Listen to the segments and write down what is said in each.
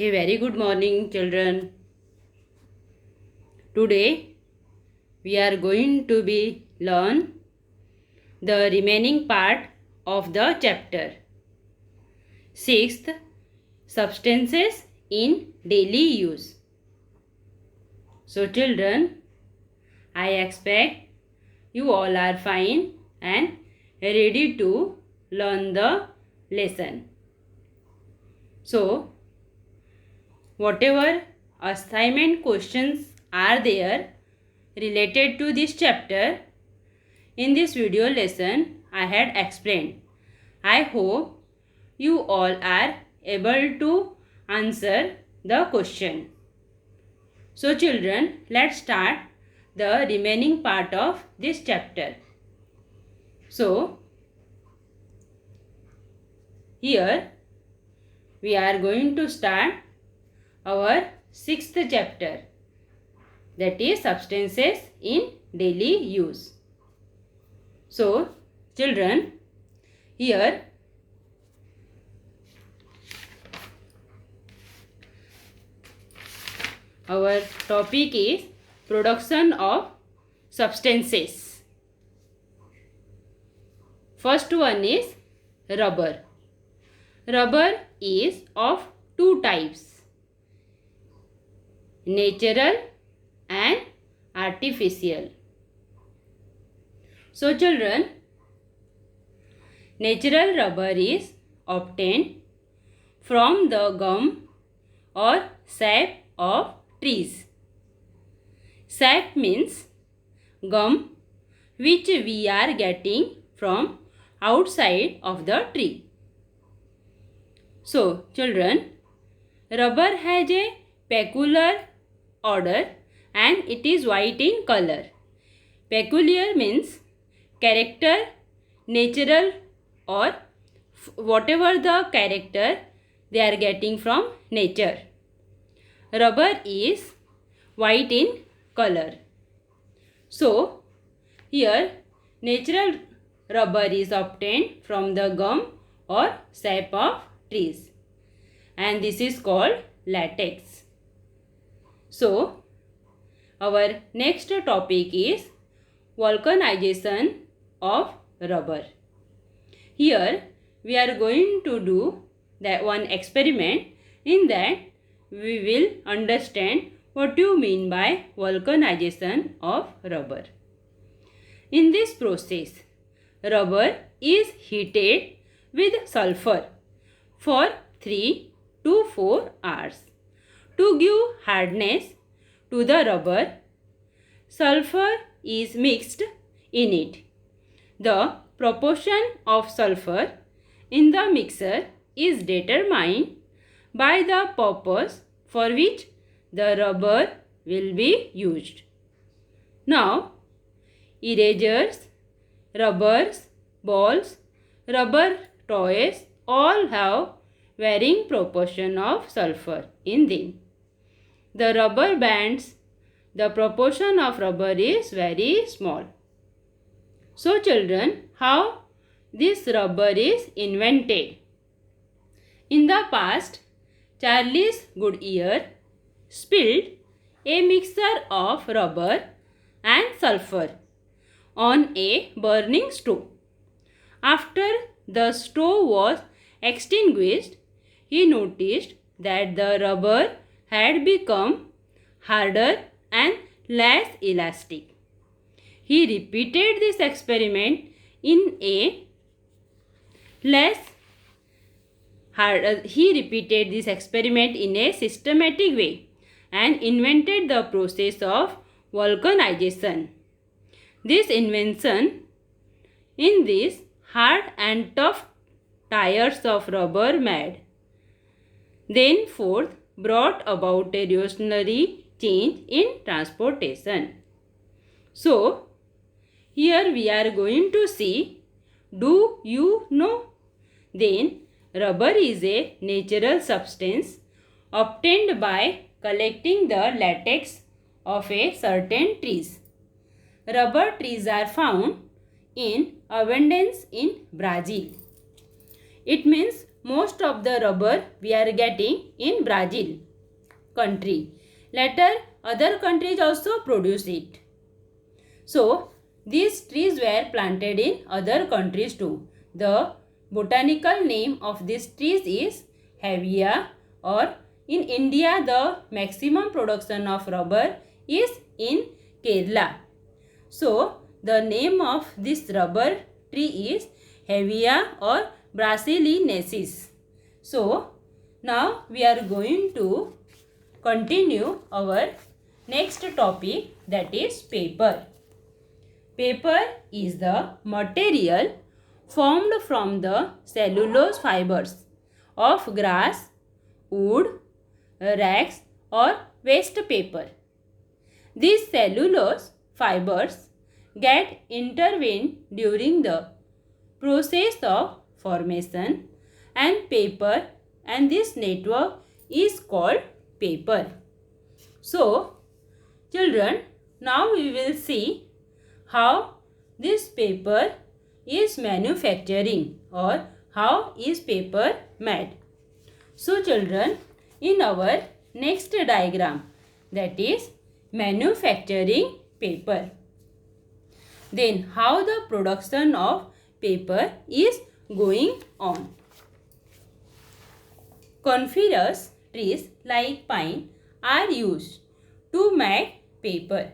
A very good morning, children. Today we are going to learn the remaining part of the chapter. Sixth, substances in daily use. So children, I expect you all are fine and ready to learn the lesson. So whatever assignment questions are there related to this chapter, in this video lesson I had explained. I hope you all are able to answer the question. So children, let's start the remaining part of this chapter. So here we are going to start our sixth chapter, that is substances in daily use. So children, here our topic is production of substances. First one is rubber. Rubber is of two types, natural and artificial. So children, natural rubber is obtained from the gum or sap of trees. Sap means gum which we are getting from outside of the tree. So children, rubber has a peculiar odor and it is white in color. Peculiar means character, natural, or whatever the character they are getting from nature. Rubber is white in color. So here natural rubber is obtained from the gum or sap of trees, and this is called latex. So our next topic is vulcanization of rubber. Here we are going to do that one experiment. In that we will understand what you mean by vulcanization of rubber. In this process, rubber is heated with sulfur for 3 to 4 hours. To give hardness to the rubber, sulfur is mixed in it. The proportion of sulfur in the mixture is determined by the purpose for which the rubber will be used. Now, erasers, rubbers, balls, rubber toys all have varying proportion of sulfur in them. The rubber bands, the proportion of rubber is very small. So children, how this rubber is invented? In the past, Charles Goodyear spilled a mixture of rubber and sulfur on a burning stove. After the stove was extinguished, he noticed that the rubber had become harder and less elastic. He repeated this experiment in a systematic way and invented the process of vulcanization. This invention in these hard and tough tires of rubber made then forth brought about a revolutionary change in transportation. So here we are going to see, do you know? Then rubber is a natural substance obtained by collecting the latex of a certain trees. Rubber trees are found in abundance in Brazil. It means most of the rubber we are getting in Brazil country. Later other countries also produce it. So these trees were planted in other countries too. The botanical name of these trees is Hevea, or in India the maximum production of rubber is in Kerala. So the name of this rubber tree is Hevea or brasiliensis. So now we are going to continue our next topic, that is paper. Paper is the material formed from the cellulose fibers of grass, wood, rags or waste paper. These cellulose fibers get intervened during the process of formation and paper, and this network is called paper. So children, now we will see how this paper is manufacturing or how is paper made. So children, in our next diagram, that is manufacturing paper, then how the production of paper is going on. Coniferous trees like pine are used to make paper.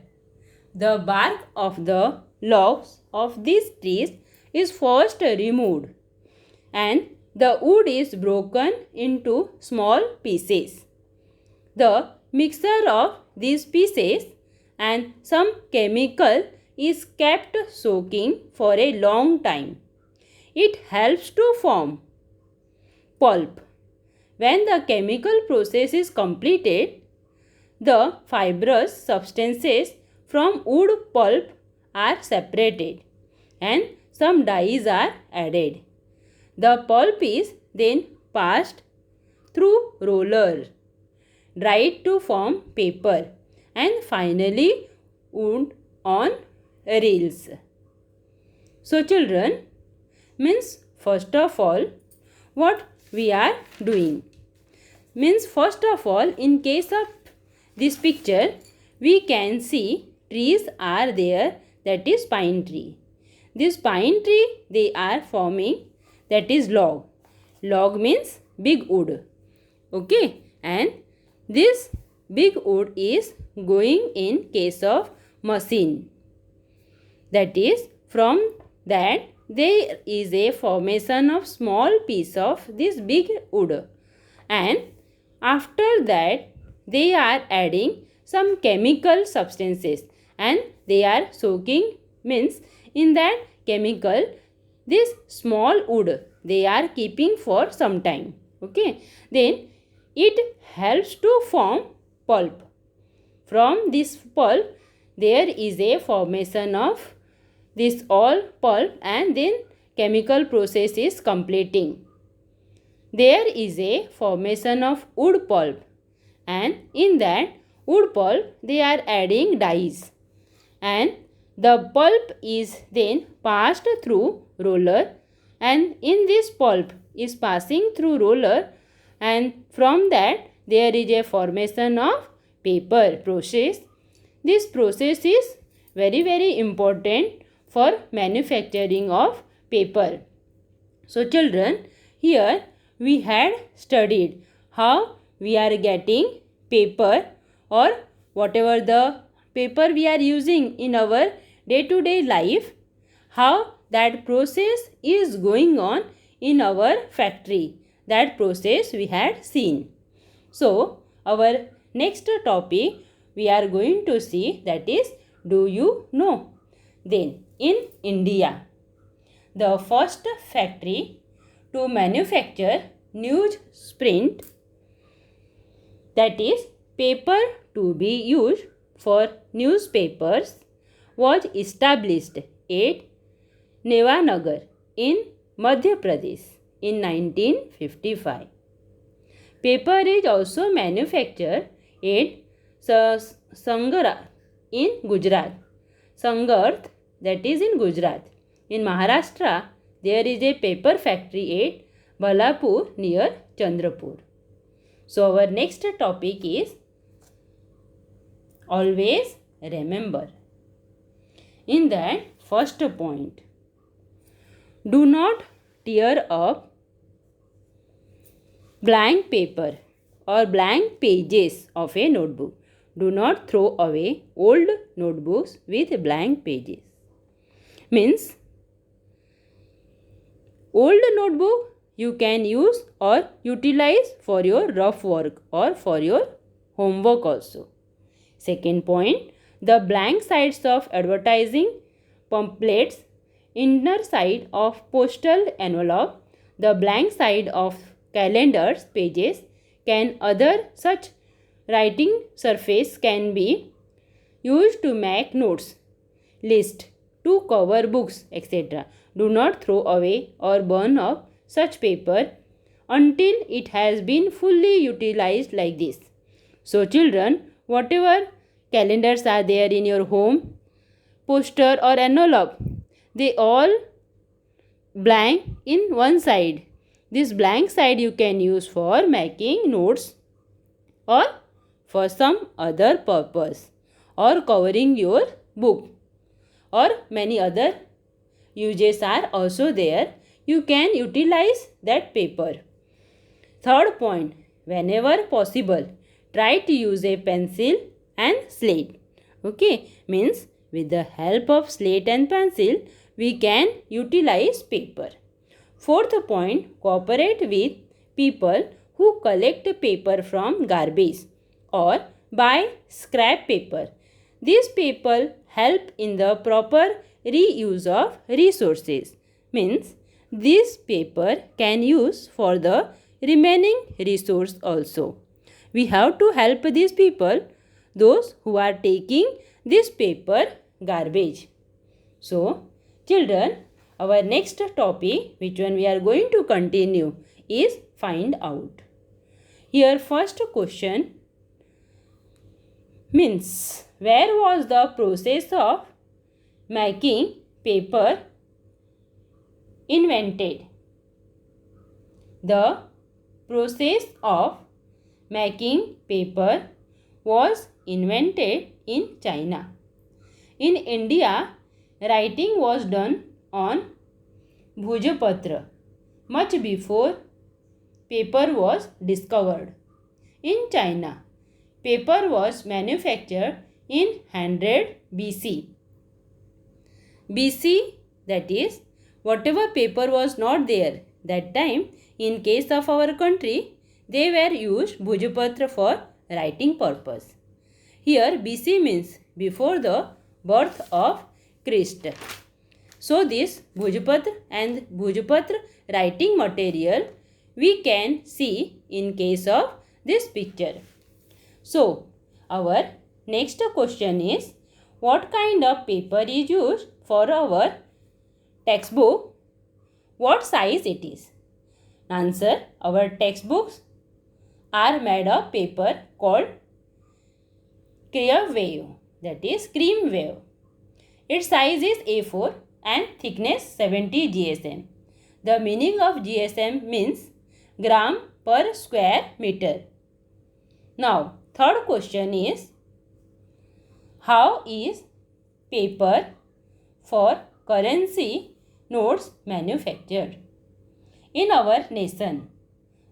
The bark of the logs of these trees is first removed and the wood is broken into small pieces. The mixture of these pieces and some chemical is kept soaking for a long time. It helps to form pulp. When the chemical process is completed, the fibrous substances from wood pulp are separated and some dyes are added. The pulp is then passed through roller, dried to form paper, and finally wound on reels. So children, means first of all what we are doing, means first of all in case of this picture we can see trees are there, that is pine tree. This pine tree they are forming, that is log. Log means big wood. Okay, and this big wood is going in case of machine. That is, from that there is a formation of small piece of this big wood, and after that they are adding some chemical substances and they are soaking, means in that chemical this small wood they are keeping for some time. Okay, then it helps to form pulp. From this pulp there is a formation of this all pulp and then chemical process is completing. There is a formation of wood pulp, and in that wood pulp they are adding dyes, and the pulp is then passed through roller, and in this pulp is passing through roller, and from that there is a formation of paper process. This process is very important for manufacturing of paper. So children, here we had studied how we are getting paper or whatever the paper we are using in our day-to-day life, how that process is going on in our factory. That process we had seen. So our next topic we are going to see, that is, do you know? Then in India, the first factory to manufacture newsprint, that is paper to be used for newspapers, was established at Nevanagar in Madhya Pradesh in 1955. Paper is also manufactured at Sangarth in Gujarat. Sangarth, that is in Gujarat. In Maharashtra, there is a paper factory Balapur near Chandrapur. So our next topic is always remember. In that first point, do not tear up blank paper or blank pages of a notebook. Do not throw away old notebooks with blank pages. Means old notebook you can use or utilize for your rough work or for your homework also. Second point, the blank sides of advertising pamphlets, inner side of postal envelope, the blank side of calendars pages can other such writing surface can be used to make notes, list, to cover books, etc. Do not throw away or burn up such paper until it has been fully utilized like this. So children, whatever calendars are there in your home, poster or envelope, they all blank in one side. This blank side you can use for making notes or for some other purpose or covering your book, or many other uses are also there. You can utilize that paper. Third point, whenever possible, try to use a pencil and slate. Okay, means with the help of slate and pencil, we can utilize paper. Fourth point, cooperate with people who collect paper from garbage or buy scrap paper. These people help in the proper reuse of resources. Means this paper can use for the remaining resource also. We have to help these people, those who are taking this paper garbage. So, children, our next topic, which one we are going to continue, is find out. Here first question means, where was the process of making paper invented? The process of making paper was invented in China. In India, writing was done on Bhojpatra much before paper was discovered. In China, paper was manufactured in 100 BC. BC, that is, whatever paper was not there that time, in case of our country, they were used Bhojpatra for writing purpose. Here BC means before the birth of Christ. So this Bhojpatra and Bhojpatra writing material we can see in case of this picture. So our next question is, what kind of paper is used for our textbook? What size it is? Answer, our textbooks are made of paper called cream wave. Its size is A4 and thickness 70 GSM. The meaning of GSM means gram per square meter. Now, third question is, how is paper for currency notes manufactured? In our nation,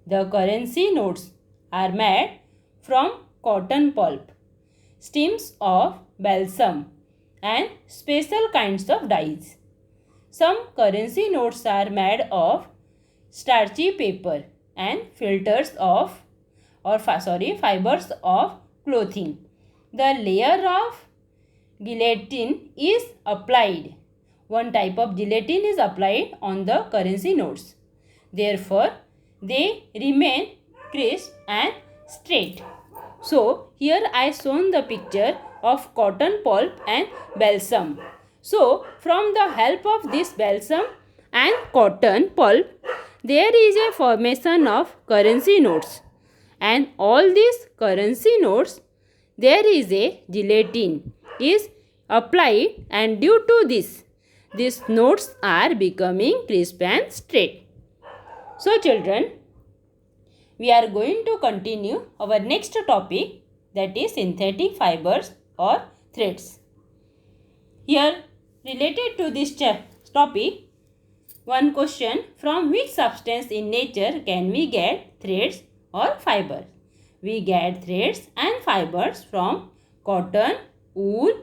the currency notes are made from cotton pulp, stems of balsam, and special kinds of dyes. Some currency notes are made of starchy paper and fibers of clothing. The layer of gelatin is applied. One type of gelatin is applied on the currency notes. Therefore, they remain crisp and straight. So, here I shown the picture of cotton pulp and balsam. So, from the help of this balsam and cotton pulp, there is a formation of currency notes. And all these currency notes, there is a gelatin is applied, and due to this, these notes are becoming crisp and straight. So children, we are going to continue our next topic, that is synthetic fibers or threads. Here, related to this topic, one question: from which substance in nature can we get threads or fibers? We get threads and fibers from cotton, wool,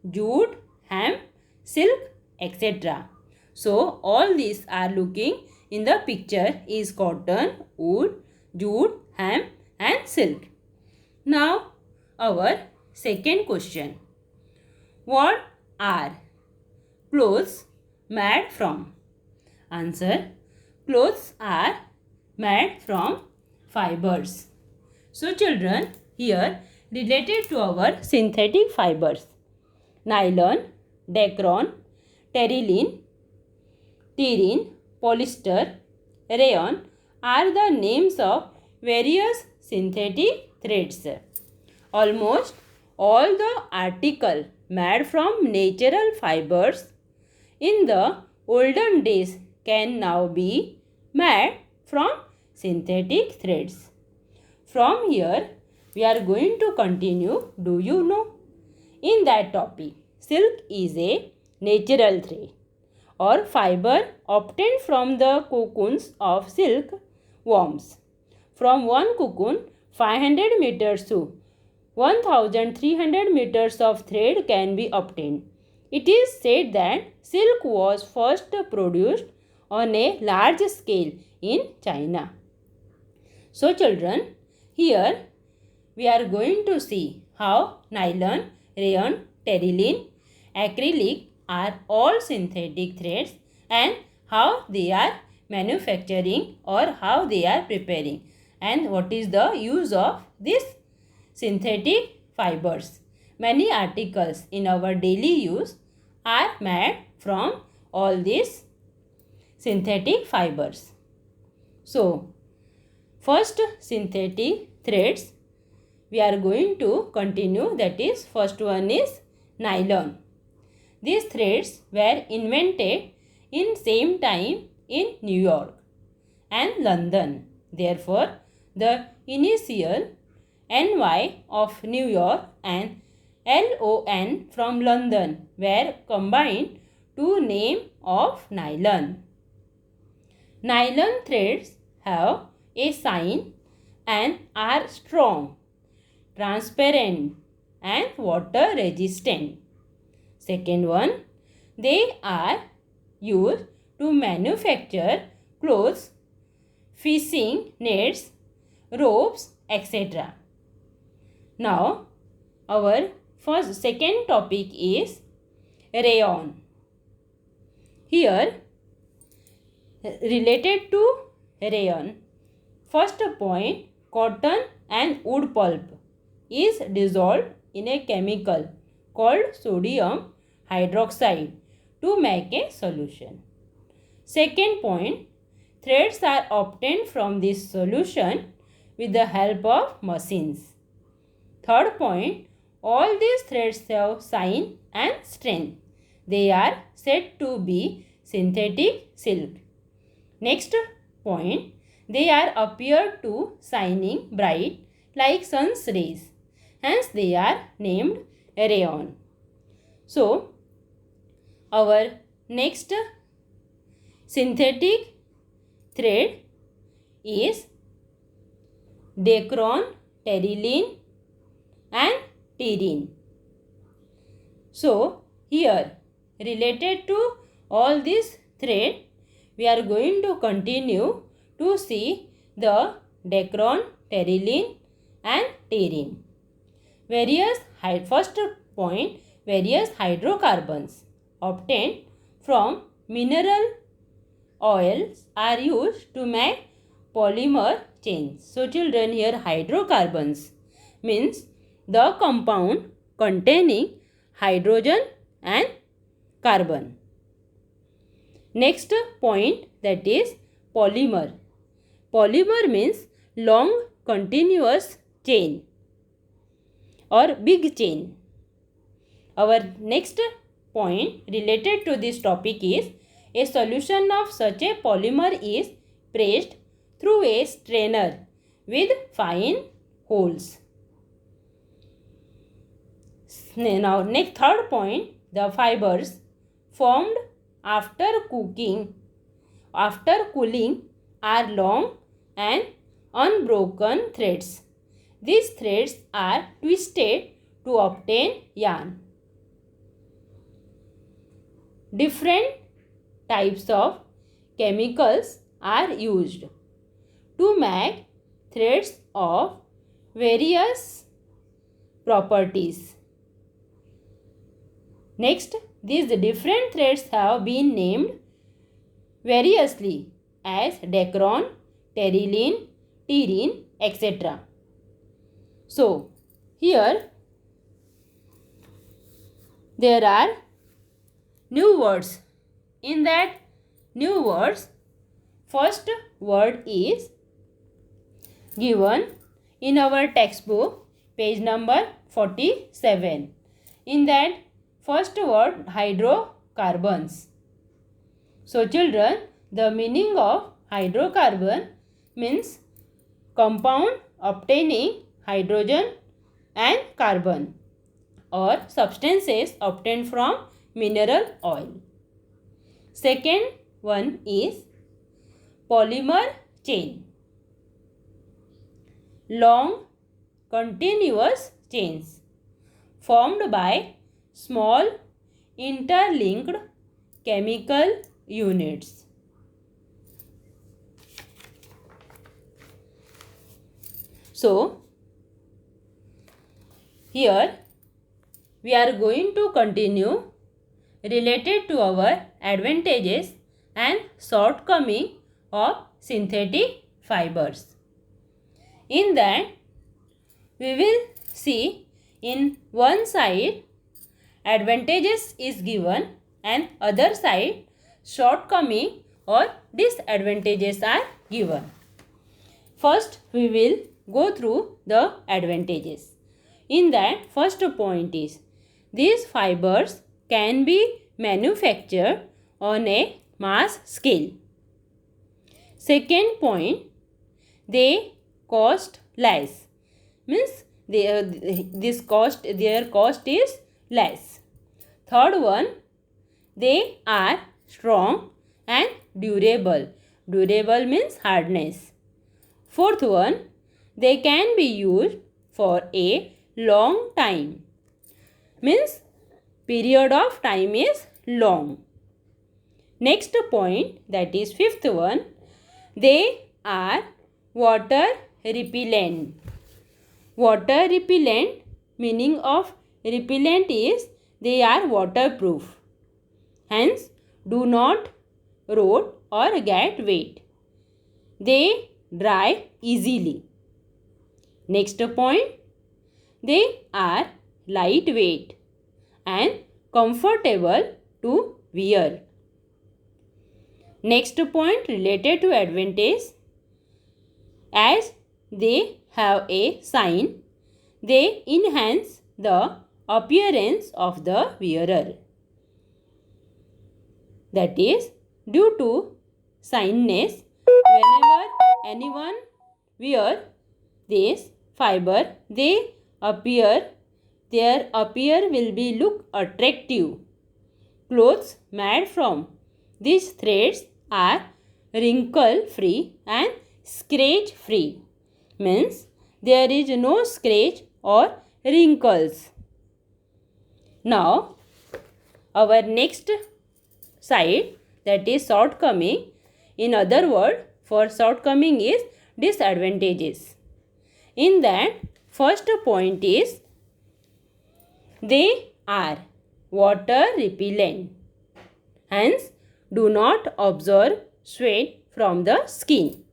jute, hemp, silk, etc. So all these are looking in the picture is cotton, wool, jute, hemp and silk. Now our second question: what are clothes made from? Answer: clothes are made from fibers. So children, here related to our synthetic fibers: nylon, dacron, terylene, terene, polyester, rayon are the names of various synthetic threads. Almost all the articles made from natural fibers in the olden days can now be made from synthetic threads. From here, we are going to continue. Do you know? In that topic, silk is a natural thread or fiber obtained from the cocoons of silk worms. From one cocoon, 500 meters to 1300 meters of thread can be obtained. It is said that silk was first produced on a large scale in China. So children, here we are going to see how nylon, rayon, terylene, acrylic are all synthetic threads and how they are manufacturing or how they are preparing and what is the use of this synthetic fibers. Many articles in our daily use are made from all these synthetic fibers. So, first synthetic threads we are going to continue, that is first one is nylon. These threads were invented in same time in New York and London. Therefore, the initial NY of New York and LON from London were combined to name of nylon. Nylon threads have a shine and are strong, transparent and water resistant. Second one, they are used to manufacture clothes, fishing nets, ropes, etc. Now, our second topic is rayon. Here, related to rayon, first point, cotton and wood pulp is dissolved in a chemical called sodium hydroxide to make a solution. Second point, threads are obtained from this solution with the help of machines. Third point, all these threads have shine and strength. They are said to be synthetic silk. Next point, they are appear to shining bright like sun's rays. Hence they are named rayon. So, our next synthetic thread is dacron, terylene and terene. So, here related to all these thread, we are going to continue to see the dacron, terylene and terene. First point, various hydrocarbons obtained from mineral oils are used to make polymer chains. So children, here hydrocarbons means the compound containing hydrogen and carbon. Next point, that is polymer. Polymer means long continuous chain or big chain. Our next point related to this topic is a solution of such a polymer is pressed through a strainer with fine holes. Now, next third point, the fibers formed after cooling are long and unbroken threads. These threads are twisted to obtain yarn. Different types of chemicals are used to make threads of various properties. Next, these different threads have been named variously as Dacron, Terylene, Terene, etc. So, here there are new words. In that new words, first word is given in our textbook, page number 47. In that first word, hydrocarbons. So children, the meaning of hydrocarbon means compound obtaining hydrogen and carbon, or substances obtained from mineral oil. Second one is polymer chain. Long continuous chains formed by small interlinked chemical units. So, here we are going to continue related to our advantages and shortcoming of synthetic fibers. In that, we will see in one side advantages is given and other side shortcoming or disadvantages are given. First, we will go through the advantages. In that, first point is these fibers can be manufactured on a mass scale. Second point, they cost less. Means their cost is less. Third one, they are strong and durable. Durable means hardness. Fourth one, they can be used for a long time. Means period of time is long. Next point, that is fifth one, they are water repellent. Water repellent, meaning of repellent is they are waterproof. Hence, do not rot or get wet. They dry easily. Next point, they are lightweight and comfortable to wear. Next point related to advantage, as they have a shine, they enhance the appearance of the wearer. That is, due to shyness, whenever anyone wear this fiber, their appear will be look attractive. Clothes made from these threads are wrinkle free and scratch free. Means there is no scratch or wrinkles. Now, our next side, that is shortcoming. In other words, for shortcoming is disadvantages. In that, first point is they are water repellent. Hence, do not absorb sweat from the skin.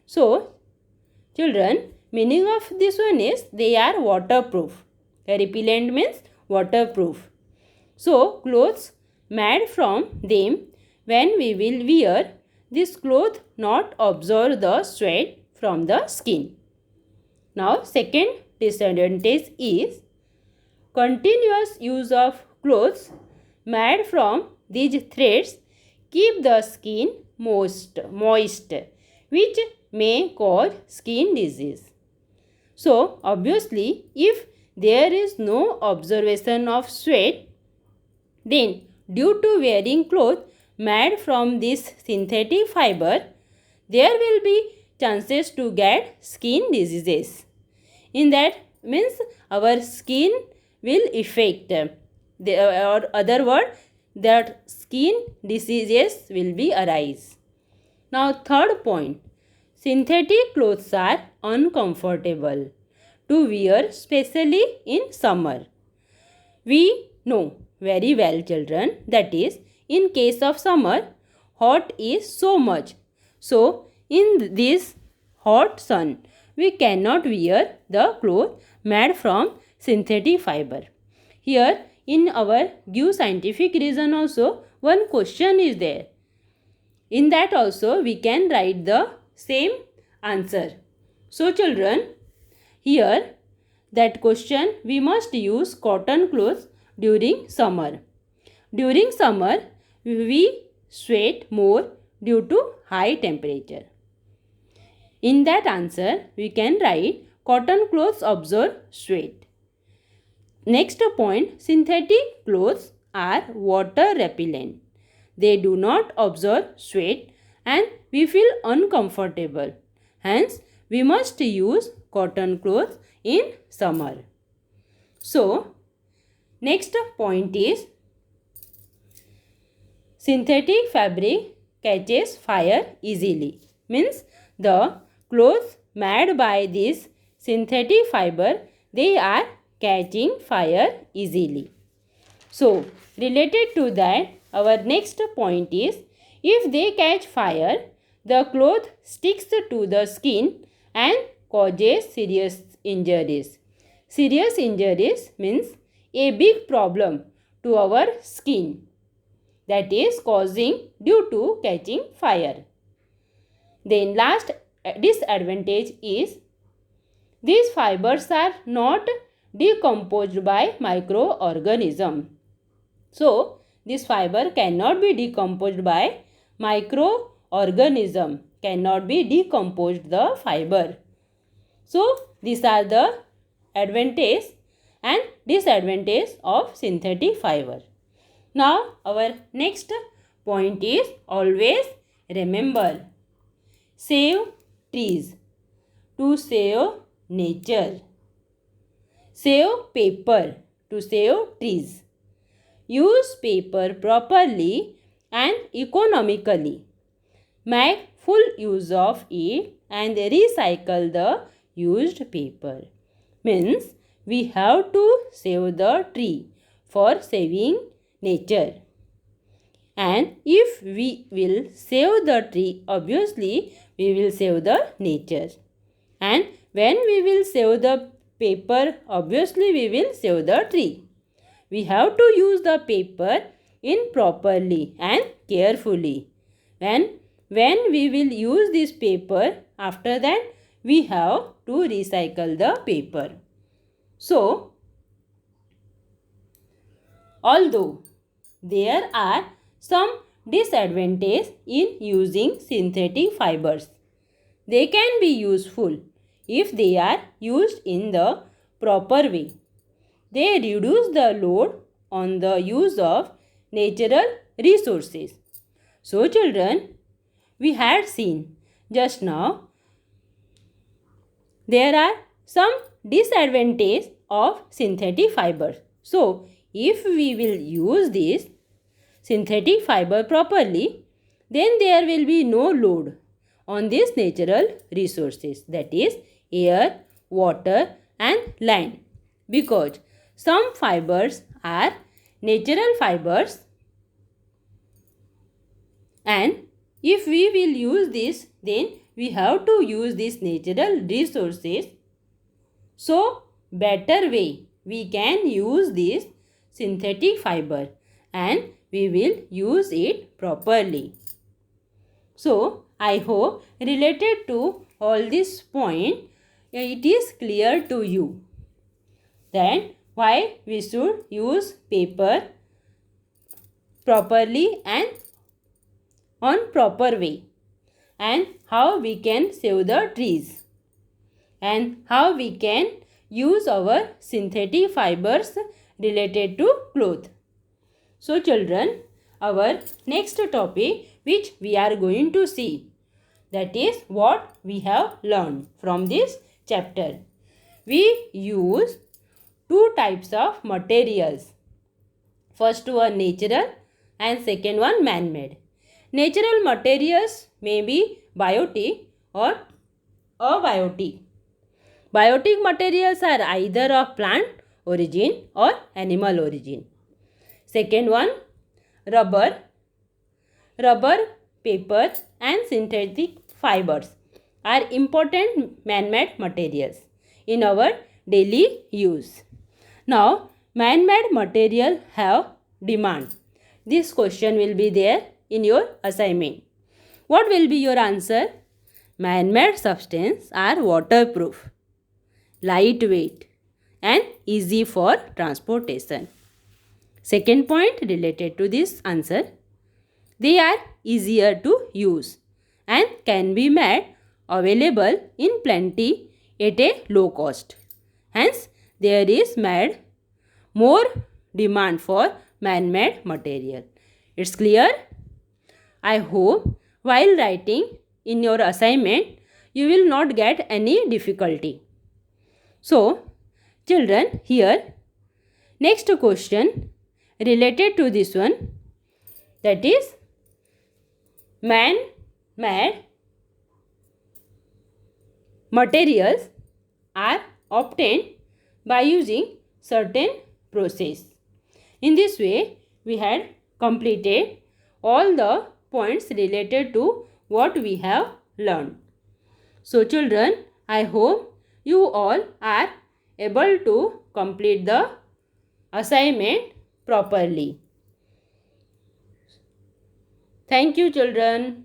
So, children, meaning of this one is they are waterproof. Repellent means waterproof. So, clothes made from them, when we will wear, this cloth not absorb the sweat from the skin. Now, second disadvantage is continuous use of clothes made from these threads keep the skin moist, which may cause skin disease. So, obviously, if there is no observation of sweat, then due to wearing clothes made from this synthetic fiber, there will be chances to get skin diseases. In that means our skin will affect, or other word, that skin diseases will be arise. Now third point, synthetic clothes are uncomfortable to wear, especially in summer. We know very well, children, that is, in case of summer, hot is so much. So, in this hot sun, we cannot wear the clothes made from synthetic fiber. Here, in our give scientific reason also, one question is there. In that also, we can write the same answer. So, children, here that question, we must use cotton clothes during summer. During summer, we sweat more due to high temperature. In that answer, we can write cotton clothes absorb sweat. Next point, synthetic clothes are water repellent. They do not absorb sweat and we feel uncomfortable. Hence, we must use cotton clothes in summer. So, next point is synthetic fabric catches fire easily. Means the clothes made by this synthetic fiber, they are catching fire easily. So, related to that, our next point is, if they catch fire, the cloth sticks to the skin and causes serious injuries. Serious injuries means a big problem to our skin, that is causing due to catching fire. Then last disadvantage is, these fibers are not decomposed by microorganism. So, this fiber cannot be decomposed by microorganism, cannot be decomposed the fiber. So, these are the advantage and disadvantage of synthetic fiber. Now, our next point is, always remember, save trees to save nature. Save paper to save trees. Use paper properly and economically. Make full use of it and recycle the used paper. Means we have to save the tree for saving nature. And if we will save the tree, obviously we will save the nature. And when we will save the paper, obviously we will save the tree. We have to use the paper in properly and carefully. And when we will use this paper, after that we have to recycle the paper. So, although there are some disadvantages in using synthetic fibers, they can be useful if they are used in the proper way. They reduce the load on the use of natural resources. So, children, we had seen just now there are some disadvantages of synthetic fibers. So, if we will use this synthetic fiber properly, then there will be no load on these natural resources, that is air, water and land, because some fibers are natural fibers, and if we will use this, then we have to use these natural resources. So, better way we can use this synthetic fiber and we will use it properly. So, I hope related to all this point, it is clear to you that why we should use paper properly and on proper way. and how we can save the trees and how we can use our synthetic fibers related to cloth. So children, our next topic which we are going to see, that is what we have learned from this chapter. We use two types of materials. First one natural and second one man-made. Natural materials may be biotic or abiotic. Biotic materials are either of plant origin or animal origin. Second one, rubber, paper and synthetic fibers are important man-made materials in our daily use. Now, man-made material have demand. This question will be there in your assignment. What will be your answer? Man-made substances are waterproof, lightweight and easy for transportation. Second point related to this answer, they are easier to use and can be made available in plenty at a low cost. Hence, there is made more demand for man-made material. It's clear? I hope while writing in your assignment, you will not get any difficulty. So, children, here, next question related to this one, that is man-made materials are obtained by using certain process. In this way, we had completed all the points related to what we have learned. So children, I hope you all are able to complete the assignment properly. Thank you children.